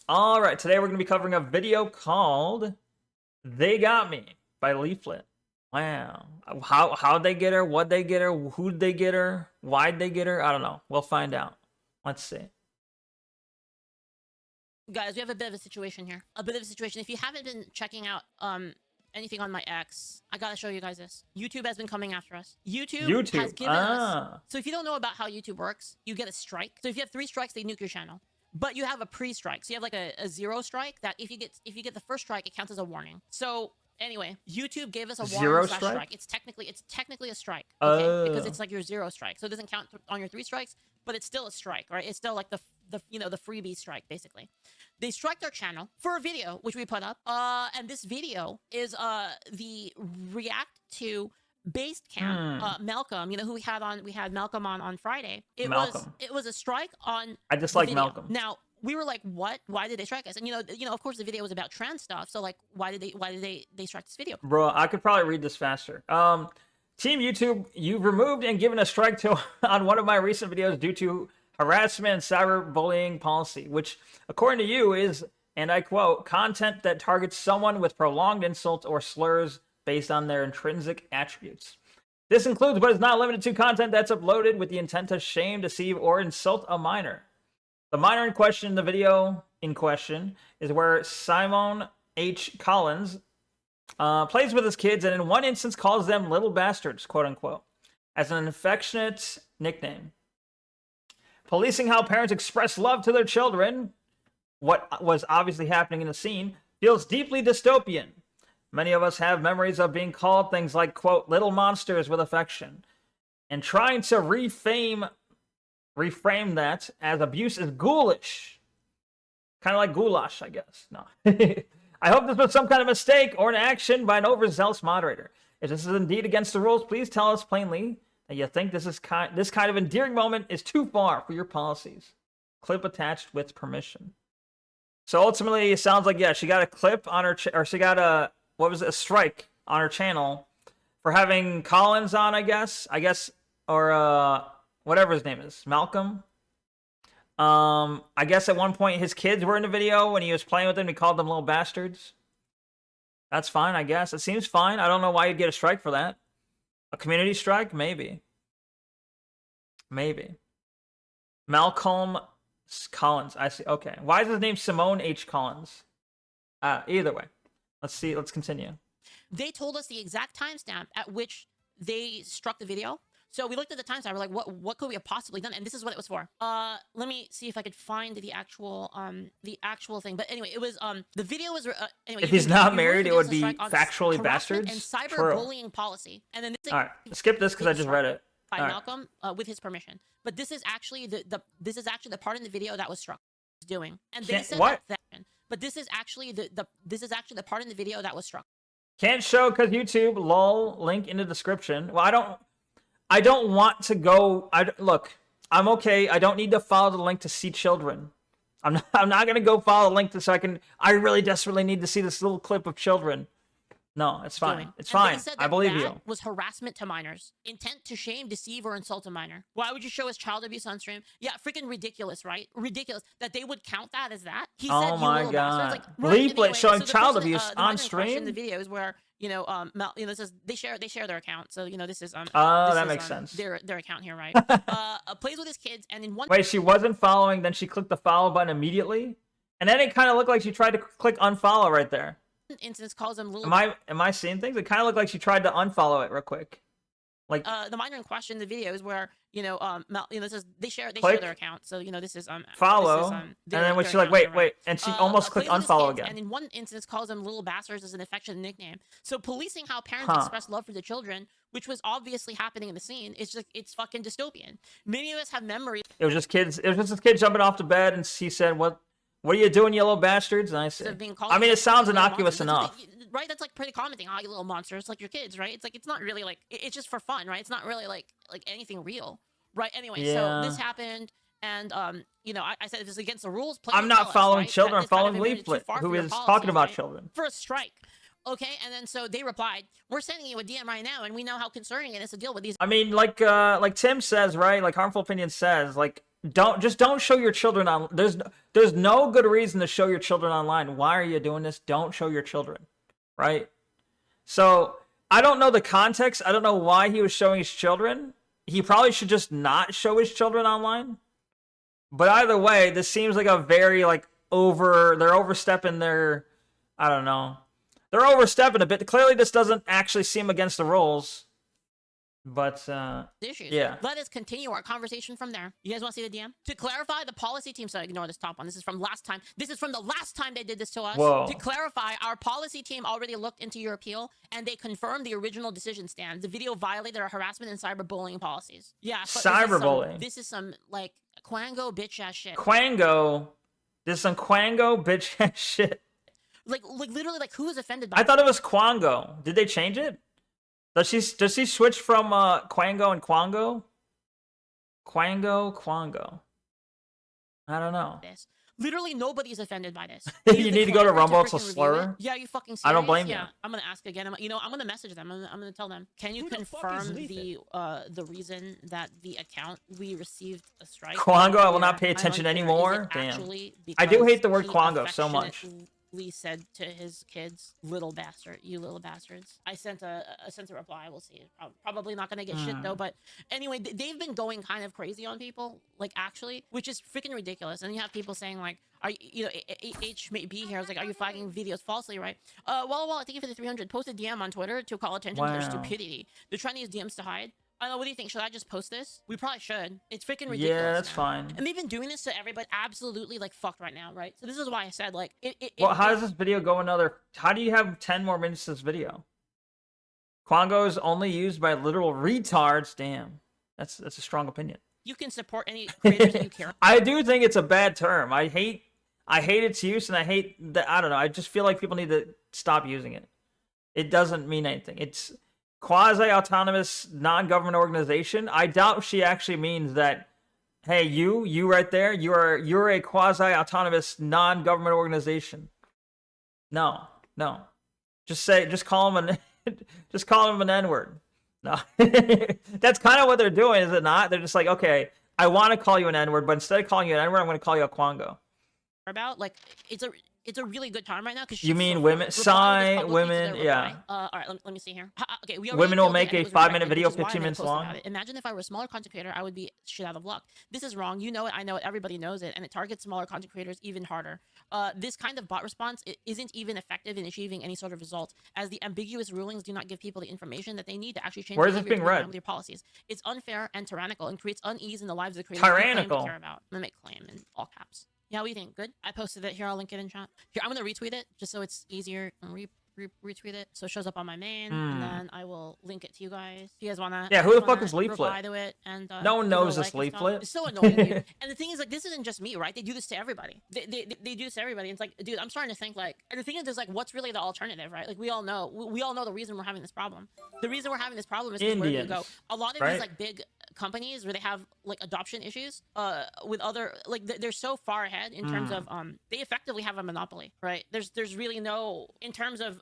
All right, today we're going to be covering a video called "They Got Me" by Leaflit. Wow, how'd they get her? What'd they get her? Who'd they get her? Why'd they get her? I don't know. We'll find out. Let's see. Guys, we have a bit of a situation here. If you haven't been checking out anything on my X, I gotta show you guys this. YouTube has been coming after us. YouTube has given us. So if you don't know about how YouTube works, you get a strike. So if you have 3 strikes, they nuke your channel. But you have a pre-strike. So you have like a 0 strike that if you get the first strike, it counts as a warning. So anyway, YouTube gave us a warning / strike. It's technically a strike, okay? Because it's like your 0 strike. So it doesn't count on your 3 strikes, but it's still a strike, right? It's still like the freebie strike, basically. They striked our channel for a video which we put up, and this video is the react to based cam Malcolm, who we had Malcolm on Friday. It was a strike on I dislike Malcolm. Now we were like, what? Why did they strike us? And of course the video was about trans stuff, so like why did they strike this video? Bro, I could probably read this faster. Team YouTube, you've removed and given a strike to on one of my recent videos due to harassment and cyberbullying policy, which according to you is, and I quote, content that targets someone with prolonged insults or slurs based on their intrinsic attributes. This includes but is not limited to content that's uploaded with the intent to shame, deceive, or insult a minor. The minor in question, the video in question, is where Simon H. Collins plays with his kids and in one instance calls them little bastards, quote unquote, as an affectionate nickname. Policing how parents express love to their children, what was obviously happening in the scene, feels deeply dystopian. Many of us have memories of being called things like, quote, little monsters with affection. And trying to reframe that as abuse is ghoulish. Kind of like goulash, I guess. No. I hope this was some kind of mistake or an action by an overzealous moderator. If this is indeed against the rules, please tell us plainly that you think this kind of endearing moment is too far for your policies. Clip attached with permission. So ultimately, it sounds like, yeah, she got a clip on her, or she got a strike on her channel for having Collins on, I guess, or whatever his name is, Malcolm. I guess at one point his kids were in the video when he was playing with them. He called them little bastards. That's fine, I guess. It seems fine. I don't know why you'd get a strike for that. A community strike? Maybe. Malcolm Collins. I see. Okay. Why is his name Simone H. Collins? Either way. Let's see. Let's continue. They told us the exact timestamp at which they struck the video. So we looked at the timestamp. We're like, what could we have possibly done? And this is what it was for. Let me see if I could find the actual thing. But anyway, it was the video was anyway. If he's not married, it would be factually bastards and cyberbullying policy. And then this all right, skip this because I just read it. By Malcolm with his permission. But this is actually the part in the video that was struck doing. And they said what? But this is actually the part in the video that was struck. Can't show because YouTube. Lol. Link in the description. Well, I don't want to go. Look, I'm okay. I don't need to follow the link to see children. I'm not gonna go follow the link I really desperately need to see this little clip of children. No, it's fine. It's fine. I believe you. Was harassment to minors. Intent to shame, deceive, or insult a minor. Why would you show us child abuse on stream? Yeah, freaking ridiculous, right? Ridiculous that they would count that as that. He said, oh my god. Leaflit showing child abuse on stream. The video is where this is they share their account. So this is that makes sense. Their account here, right? Plays with his kids, and in one. Wait, she wasn't following. Then she clicked the follow button immediately, and then it kind of looked like she tried to click unfollow right there. Instance calls them little. Am I seeing things? It kind of looked like she tried to unfollow it real quick. Like the minor in question, the video is where this is they share their account. So this is follow, and then when she's like wait, and she almost clicked unfollow again. And in one instance calls them little bastards as an affectionate nickname. So policing how parents express love for their children, which was obviously happening in the scene, it's fucking dystopian. Many of us have memories. It was just kids. It was just this kid jumping off the bed, and she said, "What are you doing, you little bastards?" And I said, I mean, it sounds innocuous enough. Right? That's like pretty common thing. Oh, you little monsters, like your kids, right? It's like, it's not really like, it's just for fun, right? It's not really like anything real, right? Anyway, so this happened, and I said if it's against the rules, I'm not following children. I'm following Leaflit, who is talking about children. For a strike. Okay, and then so they replied, "We're sending you a DM right now, and we know how concerning it is to deal with these." I mean, like Tim says, right? Like Harmful Opinion says, like don't show your children on. There's no good reason to show your children online. Why are you doing this? Don't show your children, right? So I don't know the context. I don't know why he was showing his children. He probably should just not show his children online. But either way, this seems like a very like they're overstepping their, I don't know. They're overstepping a bit. Clearly this doesn't actually seem against the rules. But issues. Yeah. Let us continue our conversation from there. You guys want to see the DM? To clarify, the policy team, so ignore this top one. This is from last time. This is from the last time they did this to us. Whoa. To clarify, our policy team already looked into your appeal and they confirmed the original decision stand. The video violated our harassment and cyberbullying policies. Yeah. Cyberbullying. This is some like Quango bitch ass shit. Quango. This is some Quango bitch ass shit. Like literally, like who is offended by I thought it was Quango. Did they change it? Does he switch from Quango and Quango? Quango. I don't know. This. Literally nobody's offended by this. You need to go to Rumble to slur. Yeah, you fucking serious? I don't blame you. I'm gonna ask again. I'm gonna message them. I'm gonna tell them. Can you confirm the reason that the account we received a strike? Quango, I will not pay attention anymore. Damn. I do hate the word Quango so much. Lee said to his kids, "Little bastard, you little bastards." I sent a reply. We'll see. Probably not gonna get shit though. But anyway, they've been going kind of crazy on people, like actually, which is freaking ridiculous. And you have people saying like, "Are you H may be here?" I was like, "Are you flagging videos falsely?" Right? Well, thank you for the 300. Post a DM on Twitter to call attention to their stupidity. They're trying to use DMs to hide. I don't know. What do you think? Should I just post this? We probably should. It's freaking ridiculous. Yeah, that's fine. And they've been doing this to everybody, absolutely like fucked right now, right? So this is why I said like well, how does this video go another? How do you have 10 more minutes of this video? Quango is only used by literal retards. Damn, that's a strong opinion. You can support any creators that you care. I do think it's a bad term. I hate its use, and I hate that. I don't know. I just feel like people need to stop using it. It doesn't mean anything. It's quasi-autonomous non-government organization. I doubt she actually means that, hey, you right there, you're a quasi-autonomous non-government organization. No. Just call them an N-word. No. That's kind of what they're doing, is it not? They're just like, okay, I want to call you an N-word, but instead of calling you an N-word, I'm going to call you a Quango. About like it's a really good time right now because you mean women, women, yeah. All right, let me see here. Okay, women will make a 5-minute video 15 minutes long. Imagine if I were a smaller content creator, I would be shit out of luck. This is wrong. You know it. I know it. Everybody knows it, and it targets smaller content creators even harder. This kind of bot response isn't even effective in achieving any sort of result, as the ambiguous rulings do not give people the information that they need to actually change their policies. It's unfair and tyrannical, and creates unease in the lives of the creators tyrannical. Care about. I'm gonna make claim in all caps. Yeah, what do you think? Good? I posted it here. I'll link it in chat. Here, I'm going to retweet it just so it's easier. Retweet it so it shows up on my main, and then I will link it to you guys. If you guys want to... Yeah, who the fuck is Leaflit? Reply to it and, no one knows this Leaflit. It's so annoying, dude. And the thing is, like, this isn't just me, right? They do this to everybody. They do this to everybody. And it's like, dude, I'm starting to think, like... And the thing is, like, what's really the alternative, right? Like, we all know the reason we're having this problem. The reason we're having this problem is because where do you go? A lot of these, like, big companies where they have, like, adoption issues with other... Like, they're so far ahead in terms of... They effectively have a monopoly, right? There's really no... In terms of...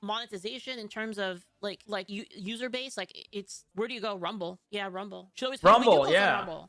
monetization, in terms of like user base, like it's where do you go? Rumble. Yeah, Rumble. Should always Rumble. Yeah, Rumble.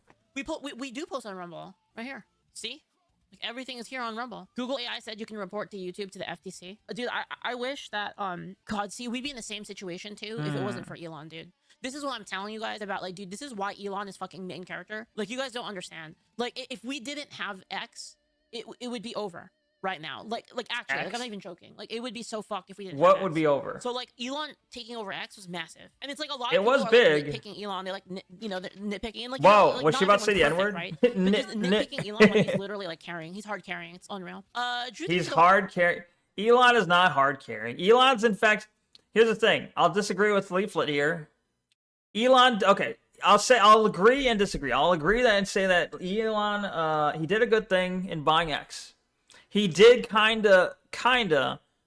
We do post on Rumble right here. See, like everything is here on Rumble. Google AI said you can report to YouTube to the FTC. Dude, I wish that God, see, we'd be in the same situation too if it wasn't for Elon, dude. This is what I'm telling you guys about, like, dude, this is why Elon is fucking main character. Like, you guys don't understand. Like, if we didn't have X, it would be over right now. Like actually, like, I'm not even joking. Like, it would be so fucked if we didn't. What would be over? So like Elon taking over X was massive, and it's like a lot. It of people was are, big. Like, nitpicking Elon. They're like, they're nitpicking. And, like, whoa, like, was she about to say the N-word? Right? Nitpicking Elon when he's literally like carrying. He's hard carrying. It's unreal. He's hard carrying. Elon is not hard carrying. Elon's, in fact, here's the thing. I'll disagree with Leaflit here. Elon, okay. I'll agree and disagree. I'll agree that and say that Elon, he did a good thing in buying X. He did kinda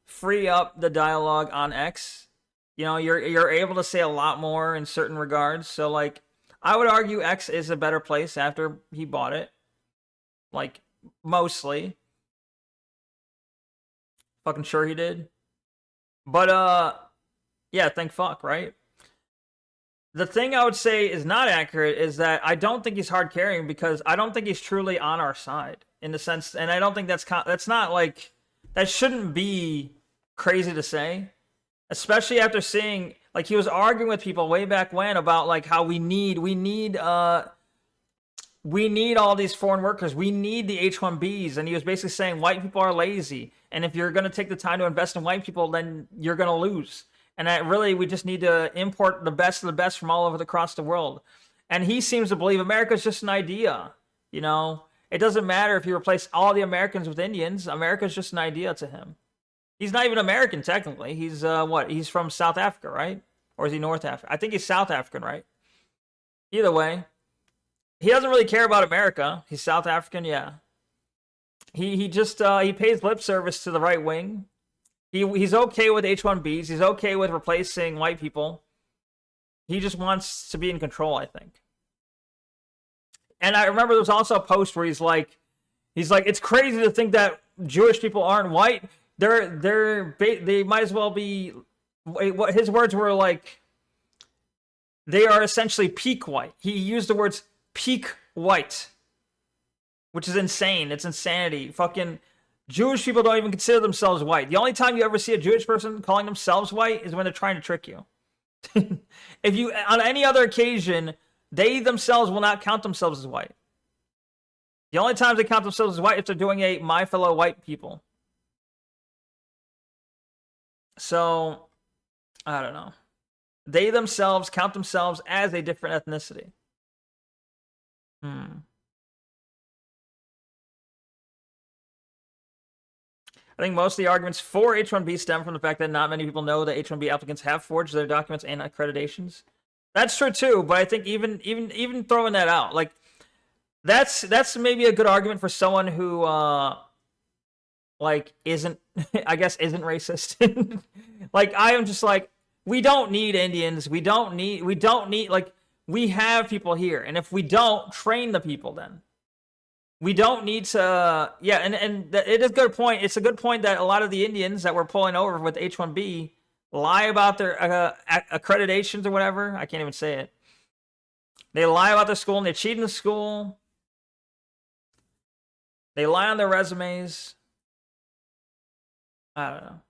free up the dialogue on X. You know, you're able to say a lot more in certain regards. So like, I would argue X is a better place after he bought it. Like, mostly. Fucking sure he did. But yeah, thank fuck, right? The thing I would say is not accurate is that I don't think he's hard carrying because I don't think he's truly on our side in the sense, and I don't think that's not like that shouldn't be crazy to say, especially after seeing like he was arguing with people way back when about like how we need all these foreign workers, we need the H-1Bs, and he was basically saying white people are lazy, and if you're going to take the time to invest in white people, then you're going to lose. And that really, we just need to import the best of the best from all over across the world. And he seems to believe America's just an idea. You know, it doesn't matter if you replace all the Americans with Indians. America's just an idea to him. He's not even American, technically. He's, what? He's from South Africa, right? Or is he North Africa? I think he's South African, right? Either way, he doesn't really care about America. He's South African, yeah. He just, he pays lip service to the right wing. He's okay with H-1Bs. He's okay with replacing white people. He just wants to be in control, I think. And I remember there was also a post where he's like, it's crazy to think that Jewish people aren't white. They might as well be. What his words were like, they are essentially peak white. He used the words peak white, which is insane. It's insanity. Fucking. Jewish people don't even consider themselves white. The only time you ever see a Jewish person calling themselves white is when they're trying to trick you. If you, on any other occasion, they themselves will not count themselves as white. The only times they count themselves as white if they're doing a my fellow white people. So, I don't know. They themselves count themselves as a different ethnicity. I think most of the arguments for H-1B stem from the fact that not many people know that H-1B applicants have forged their documents and accreditations. That's true too, but I think even throwing that out, like that's maybe a good argument for someone who like isn't I guess isn't racist. Like I am just like, we don't need Indians, we don't need like, we have people here, and if we don't train the people, then we don't need to, yeah, and it is a good point. It's a good point that a lot of the Indians that we're pulling over with H-1B lie about their accreditations or whatever. I can't even say it. They lie about their school and they cheat in the school. They lie on their resumes. I don't know.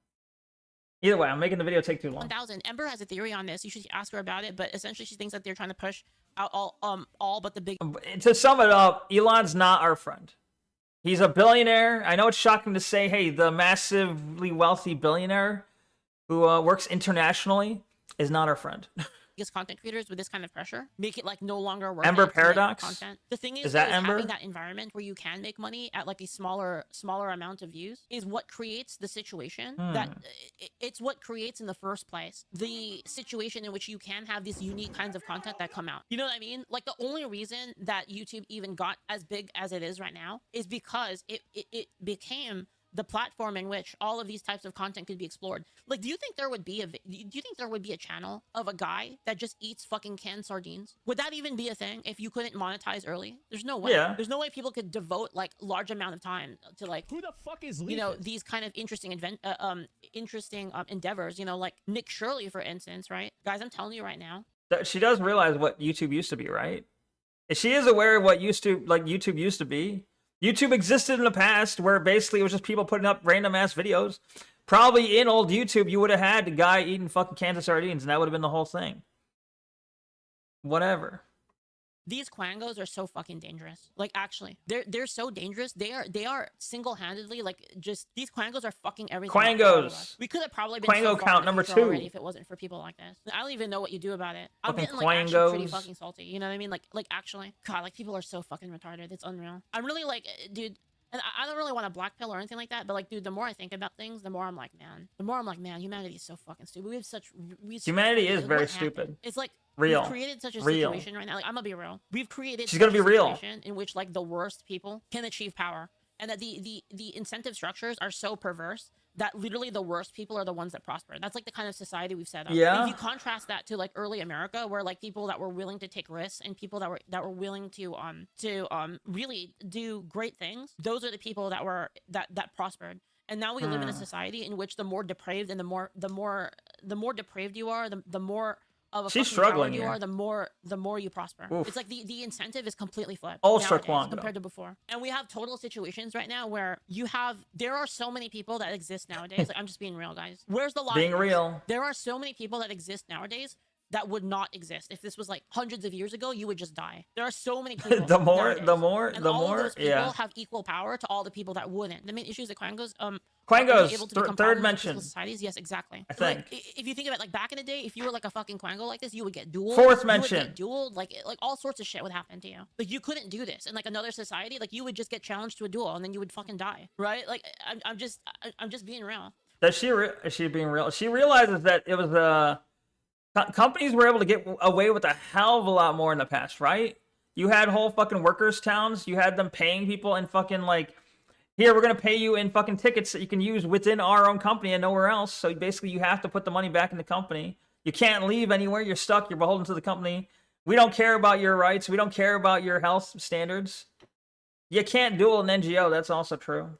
Either way, I'm making the video take too long. 1000. Ember has a theory on this. You should ask her about it, but essentially she thinks that they're trying to push out all but the big. To sum it up, Elon's not our friend. He's a billionaire. I know it's shocking to say, hey, the massively wealthy billionaire who works internationally is not our friend. Content creators with this kind of pressure make it like no longer worth Ember it Paradox content. The thing is that Ember? Having that environment where you can make money at like a smaller amount of views is what creates the situation that it's what creates in the first place the situation in which you can have these unique kinds of content that come out. You know what I mean? Like the only reason that YouTube even got as big as it is right now is because it became the platform in which all of these types of content could be explored. Like, do you think there would be a channel of a guy that just eats fucking canned sardines? Would that even be a thing if you couldn't monetize early? There's no way. Yeah. There's no way people could devote like large amount of time to like, who the fuck is Leaflit? You know, these kind of interesting endeavors. You know, like Nick Shirley, for instance, right? Guys, I'm telling you right now. She does realize what YouTube used to be, right? She is aware of what YouTube used to be. YouTube existed in the past where basically it was just people putting up random ass videos. Probably in old YouTube, you would have had the guy eating fucking cans of sardines, and that would have been the whole thing. Whatever. These quangos are so fucking dangerous. Like, actually, they're so dangerous. They are single-handedly like just these quangos are fucking everything. Quangos. We could have probably been Quango so count number 2 already if it wasn't for people like this. I don't even know what you do about it. I'm fucking getting like actually pretty quangos. fucking salty. You know what I mean? Like actually, God, like people are so fucking retarded. It's unreal. I'm really like, dude. And I don't really want to black pill or anything like that, but like, dude, the more I think about things, the more I'm like, man, humanity is so fucking stupid. We have such humanity is very stupid. It's like real. We've created such a situation right now. Like, I'm gonna be real. We've created She's gonna be real in which like the worst people can achieve power, and that the incentive structures are so perverse that literally the worst people are the ones that prosper. That's like the kind of society we've set up. Yeah. If you contrast that to like early America, where like people that were willing to take risks and people that were willing to really do great things, those are the people that prospered. And now we live in a society in which the more depraved and the more depraved you are, the more of a She's fucking struggling coward you here. are, the more you prosper. Oof. It's like the incentive is completely flipped Ultra nowadays Quango. compared to before. And we have total situations right now where there are so many people that exist nowadays. Like, I'm just being real, guys. Where's the logic? Being real. There are so many people that exist nowadays that would not exist if this was like hundreds of years ago. You would just die. There are so many people. the more of those people have equal power to all the people that wouldn't. The main issue is that Quangos third mention societies. Yes, exactly. I think if you think of it, like back in the day, if you were like a fucking Quango like this, you would get dueled. Fourth mention. You would get dueled. Like all sorts of shit would happen to you. Like you couldn't do this in like another society. Like you would just get challenged to a duel and then you would fucking die. Right? Like I'm just being real. Is she being real? She realizes that it was companies were able to get away with a hell of a lot more in the past, right? You had whole fucking workers' towns. You had them paying people in fucking like, here, we're going to pay you in fucking tickets that you can use within our own company and nowhere else. So basically you have to put the money back in the company. You can't leave anywhere. You're stuck. You're beholden to the company. We don't care about your rights. We don't care about your health standards. You can't duel an NGO. That's also true.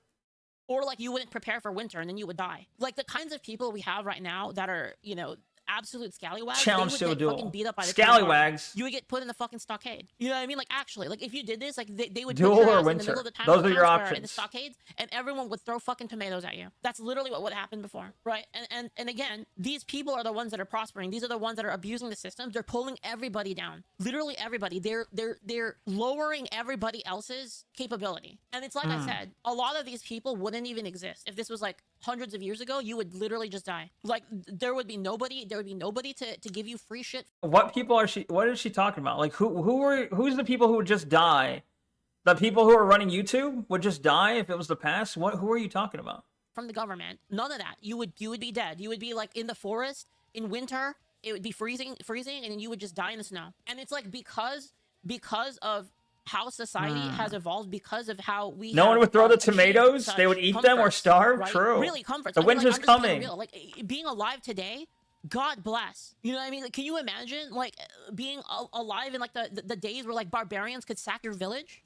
Or like you wouldn't prepare for winter and then you would die. Like the kinds of people we have right now that are, you know, absolute scallywags, challenge to a duel. Fucking beat up by the scallywags. You would get put in the fucking stockade. You know what I mean? Like actually, like if you did this, like they would duel put your or ass winter. in the middle of the town Those are your options. in the stockades, and everyone would throw fucking tomatoes at you. That's literally what would happen before, right? And again, these people are the ones that are prospering. These are the ones that are abusing the systems. They're pulling everybody down. Literally everybody. They're lowering everybody else's capability. And it's like I said, a lot of these people wouldn't even exist if this was like hundreds of years ago. You would literally just die. Like there would be nobody to give you free shit. What is she talking about? Like who's the people who would just die? The people who are running YouTube would just die if it was the past? Who are you talking about? From the government. None of that. You would be dead. You would be like in the forest in winter. It would be freezing, and then you would just die in the snow. And it's like because of how society has evolved, because of how we no one would throw the tomatoes. They would eat them or starve. Right? True. Really comforts. The winter's coming. Like being alive today, God bless. You know what I mean? Like, can you imagine like being alive in like the days where like barbarians could sack your village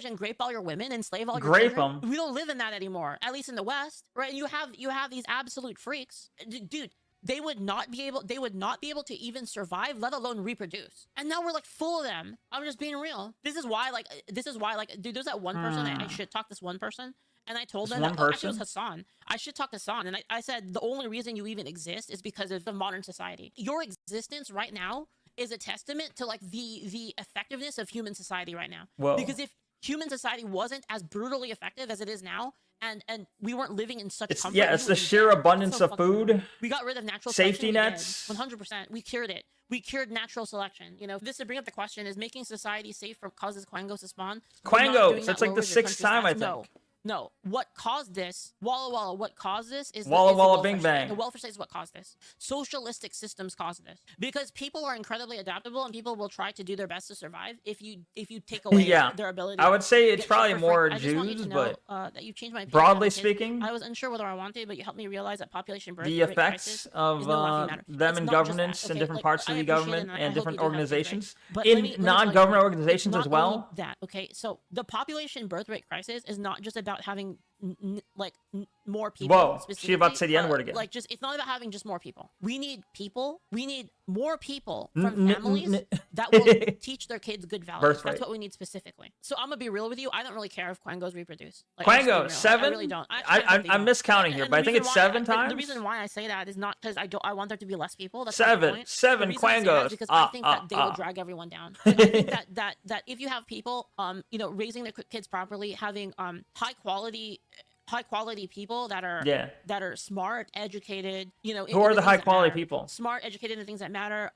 and grape all your women, enslave all your children? We don't live in that anymore, at least in the West, right? You have these absolute freaks, dude. They would not be able to even survive, let alone reproduce. And now we're like full of them. I'm just being real. This is why like dude, there's that one person I shit talked this one person. And I told them, actually it was Hassan. I should talk to Hassan. And I said, the only reason you even exist is because of the modern society. Your existence right now is a testament to like the effectiveness of human society right now. Whoa. Because if human society wasn't as brutally effective as it is now, and we weren't living in such comfort. Yeah, it's the sheer abundance of food. We got rid of natural safety nets. 100%. We cured it. We cured natural selection. You know, this to bring up the question, is making society safe for causes Quangos to spawn? Quangos. That's like the 6th time, I think. No. What caused this? Walla Walla. What caused this is Walla the Walla Bing Bang. The welfare state is what caused this. Socialistic systems caused this because people are incredibly adaptable and people will try to do their best to survive. If you take away their ability, I would say it's probably more Jews, but that you changed my opinion broadly speaking, I was unsure whether I wanted, but you helped me realize that population birth the effects of them in governance in different parts of the government and different organizations, in non-government organizations as well. That okay, so the population birth rate crisis is not just about having more people. Whoa, she about to say the N-word again. Like, just it's not about having just more people. We need people. We need more people from families that will teach their kids good values. That's what we need specifically. So I'm gonna be real with you. I don't really care if Quangos reproduce. Like, Quangos 7. I really don't. I'm miscounting here, but I think it's 7 times. The reason why I say that is not because I want there to be less people. That's 7 Quangos. Because I think that they will drag everyone down. I think that if you have people, raising their kids properly, having high quality people that are smart, educated, who are the high quality people? Smart, educated in the things that matter,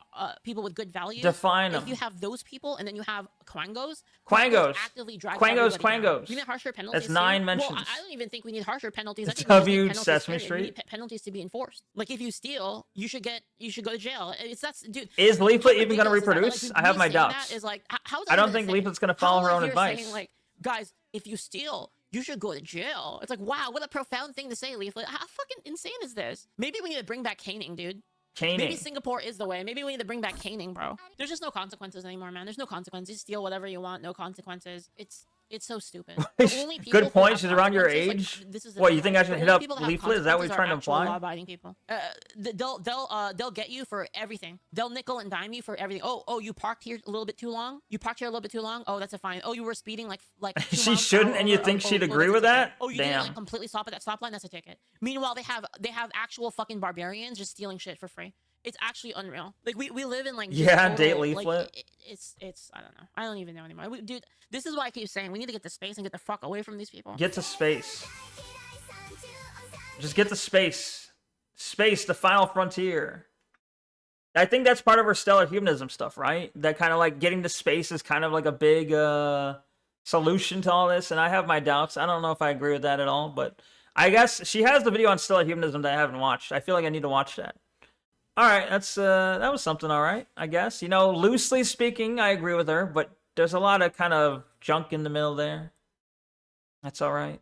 people with good values. Define them. If you have those people and then you have Quangos actively drag Quangos. You need harsher penalties. That's 9 mentions. Well, I don't even think we need harsher penalties. I think W we need Sesame Street. We need penalties to be enforced. Like if you steal, you should go to jail. Dude. Is Leaflit even going to reproduce? I have my doubts. Is like, how is I don't think Leaflit's going to follow her own advice. Saying, like, guys, if you steal, you should go to jail. It's like, wow, what a profound thing to say, Leaflit. How fucking insane is this? Maybe we need to bring back caning, dude. Caning. Maybe Singapore is the way. Maybe we need to bring back caning, bro. There's just no consequences anymore, man. There's no consequences. You steal whatever you want, no consequences. It's so stupid. Good point. She's around your age. Like, what, you think I should hit up Leaflit? Is that what you're trying to imply? Law-abiding people. They'll get you for everything. They'll nickel and dime you for everything. Oh, you parked here a little bit too long. You parked here a little bit too long. Oh, that's a fine. Oh, you were speeding like she shouldn't, and you think she'd agree with that? Oh, you didn't like completely stop at that stop line. That's a ticket. Meanwhile, they have actual fucking barbarians just stealing shit for free. It's actually unreal. Like we live in like total, date Leaflit. Like, it's I don't know. I don't even know anymore. Dude, this is why I keep saying we need to get to space and get the fuck away from these people. Get to space. Just get to space. Space, the final frontier. I think that's part of her stellar humanism stuff, right? That kind of like getting to space is kind of like a big solution to all this, and I have my doubts. I don't know if I agree with that at all, but I guess she has the video on stellar humanism that I haven't watched. I feel like I need to watch that. All right, that was something. All right, I guess. You know, loosely speaking, I agree with her, but there's a lot of kind of junk in the middle there. That's all right.